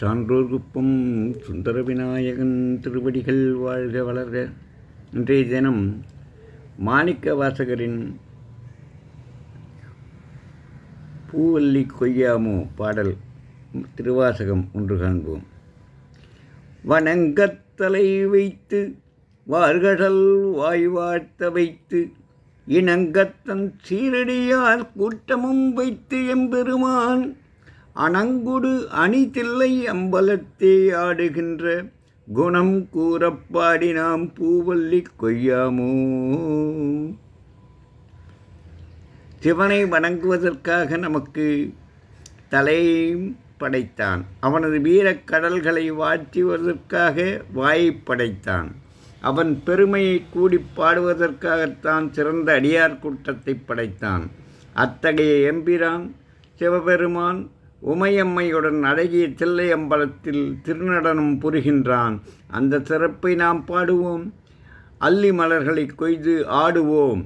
சான்றோர்க்குப்பம் சுந்தர விநாயகன் திருவடிகள் வாழ்க வளர்க. இன்றைய தினம் மாணிக்க வாசகரின் பூவல்லி கொய்யாமோ பாடல் திருவாசகம் ஒன்று காண்போம். வணங்கத்தலை வைத்து வார்கடல் வாய்வாழ்த்த வைத்து இணங்கத்தன் சீரடியார் கூட்டமும் வைத்து எம்பெருமான் அணங்குடு அணிதில்லை அம்பலத்தே ஆடுகின்ற குணம் கூறப்பாடி நாம் பூவல்லி கொய்யாமோ. சிவனை வணங்குவதற்காக நமக்கு தலை படைத்தான். அவனது வீரக் கடல்களை வாழ்த்துவதற்காக வாயை படைத்தான். அவன் பெருமையை கூடி பாடுவதற்காகத்தான் சிறந்த அடியார் கூட்டத்தை படைத்தான். அத்தகைய எம்பிரான் சிவபெருமான் உமையம்மையுடன் அழகிய தில்லை அம்பலத்தில் திருநடனம் புரிகின்றான். அந்த சிறப்பை நாம் பாடுவோம். அல்லி மலர்களை கொய்து ஆடுவோம்.